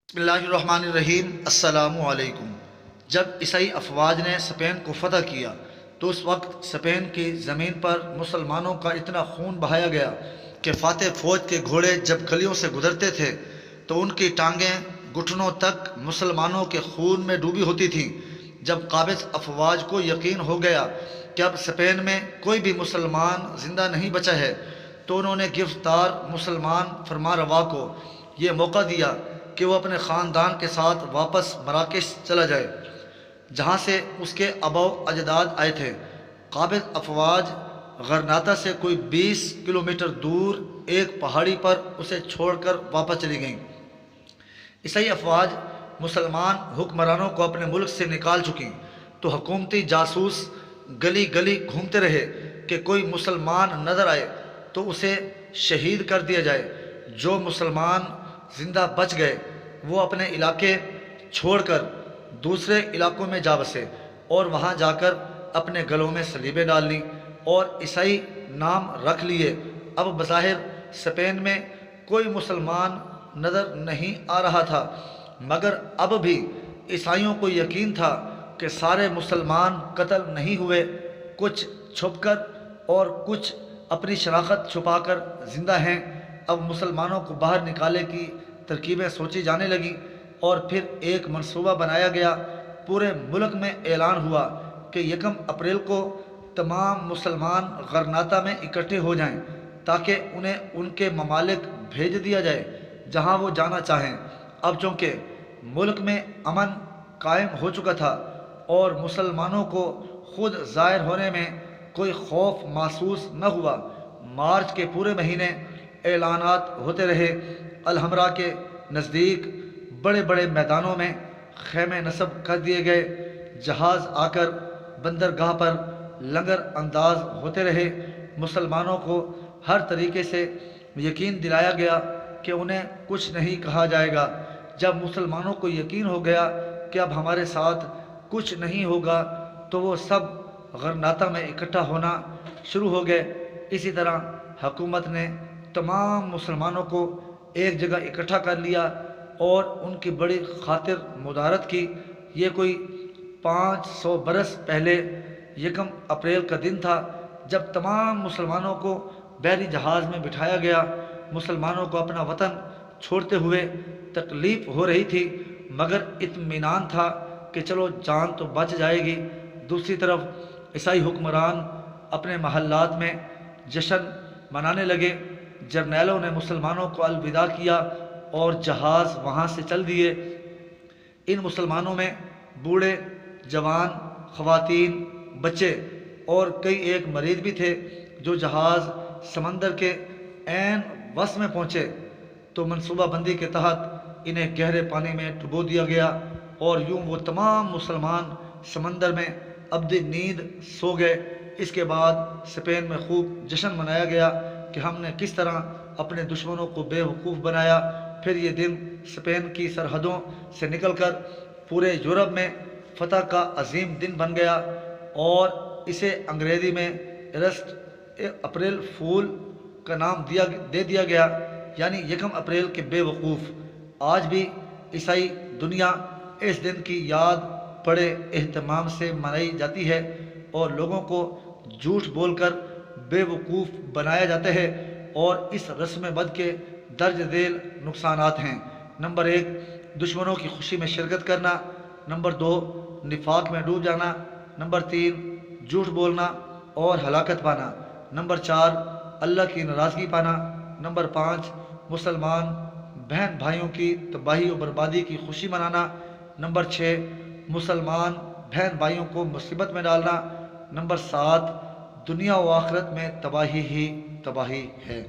بسم اللہ الرحمن الرحیم۔ السلام علیکم۔ جب عیسائی افواج نے اسپین کو فتح کیا تو اس وقت اسپین کی زمین پر مسلمانوں کا اتنا خون بہایا گیا کہ فاتح فوج کے گھوڑے جب گلیوں سے گزرتے تھے تو ان کی ٹانگیں گھٹنوں تک مسلمانوں کے خون میں ڈوبی ہوتی تھیں۔ جب قابض افواج کو یقین ہو گیا کہ اب اسپین میں کوئی بھی مسلمان زندہ نہیں بچا ہے تو انہوں نے گرفتار مسلمان فرمانروا کو یہ موقع دیا کہ وہ اپنے خاندان کے ساتھ واپس مراکش چلا جائے جہاں سے اس کے آباء و اجداد آئے تھے۔ قابض افواج غرناطہ سے کوئی 20 کلومیٹر دور ایک پہاڑی پر اسے چھوڑ کر واپس چلی گئیں۔ عیسائی افواج مسلمان حکمرانوں کو اپنے ملک سے نکال چکیں تو حکومتی جاسوس گلی گلی گھومتے رہے کہ کوئی مسلمان نظر آئے تو اسے شہید کر دیا جائے۔ جو مسلمان زندہ بچ گئے وہ اپنے علاقے چھوڑ کر دوسرے علاقوں میں جا بسے اور وہاں جا کر اپنے گلوں میں صلیبیں ڈال لیں اور عیسائی نام رکھ لیے۔ اب بظاہر اسپین میں کوئی مسلمان نظر نہیں آ رہا تھا، مگر اب بھی عیسائیوں کو یقین تھا کہ سارے مسلمان قتل نہیں ہوئے، کچھ چھپ کر اور کچھ اپنی شناخت چھپا کر زندہ ہیں۔ اب مسلمانوں کو باہر نکالنے کی ترکیبیں سوچی جانے لگیں اور پھر ایک منصوبہ بنایا گیا۔ پورے ملک میں اعلان ہوا کہ 1 اپریل کو تمام مسلمان غرناطہ میں اکٹھے ہو جائیں تاکہ انہیں ان کے ممالک بھیج دیا جائے جہاں وہ جانا چاہیں۔ اب چونکہ ملک میں امن قائم ہو چکا تھا اور مسلمانوں کو خود ظاہر ہونے میں کوئی خوف محسوس نہ ہوا، مارچ کے پورے مہینے اعلانات ہوتے رہے۔ الحمرا کے نزدیک بڑے بڑے میدانوں میں خیمے نصب کر دیے گئے، جہاز آ کر بندرگاہ پر لنگر انداز ہوتے رہے۔ مسلمانوں کو ہر طریقے سے یقین دلایا گیا کہ انہیں کچھ نہیں کہا جائے گا۔ جب مسلمانوں کو یقین ہو گیا کہ اب ہمارے ساتھ کچھ نہیں ہوگا تو وہ سب غرناطہ میں اکٹھا ہونا شروع ہو گئے۔ اسی طرح حکومت نے تمام مسلمانوں کو ایک جگہ اکٹھا کر لیا اور ان کی بڑی خاطر مدارت کی۔ یہ کوئی 500 برس پہلے 1 اپریل کا دن تھا جب تمام مسلمانوں کو بحری جہاز میں بٹھایا گیا۔ مسلمانوں کو اپنا وطن چھوڑتے ہوئے تکلیف ہو رہی تھی مگر اطمینان تھا کہ چلو جان تو بچ جائے گی۔ دوسری طرف عیسائی حکمران اپنے محلات میں جشن منانے لگے۔ جرنیلوں نے مسلمانوں کو الوداع کیا اور جہاز وہاں سے چل دیے۔ ان مسلمانوں میں بوڑھے، جوان، خواتین، بچے اور کئی ایک مریض بھی تھے۔ جو جہاز سمندر کے عین وسط میں پہنچے تو منصوبہ بندی کے تحت انہیں گہرے پانی میں ڈبو دیا گیا اور یوں وہ تمام مسلمان سمندر میں ابدی نیند سو گئے۔ اس کے بعد اسپین میں خوب جشن منایا گیا کہ ہم نے کس طرح اپنے دشمنوں کو بے وقوف بنایا۔ پھر یہ دن اسپین کی سرحدوں سے نکل کر پورے یورپ میں فتح کا عظیم دن بن گیا اور اسے انگریزی میں 1 اپریل فول کا نام دے دیا گیا، یعنی 1 اپریل کے بے وقوف۔ آج بھی عیسائی دنیا اس دن کی یاد بڑے اہتمام سے منائی جاتی ہے اور لوگوں کو جھوٹ بول کر بے وقوف بنایا جاتا ہے، اور اس رسم بد کے درج ذیل نقصانات ہیں۔ نمبر 1، دشمنوں کی خوشی میں شرکت کرنا۔ نمبر 2، نفاق میں ڈوب جانا۔ نمبر 3، جھوٹ بولنا اور ہلاکت پانا۔ نمبر 4، اللہ کی ناراضگی پانا۔ نمبر 5، مسلمان بہن بھائیوں کی تباہی و بربادی کی خوشی منانا۔ نمبر 6، مسلمان بہن بھائیوں کو مصیبت میں ڈالنا۔ نمبر 7، دنیا و آخرت میں تباہی ہی تباہی ہے۔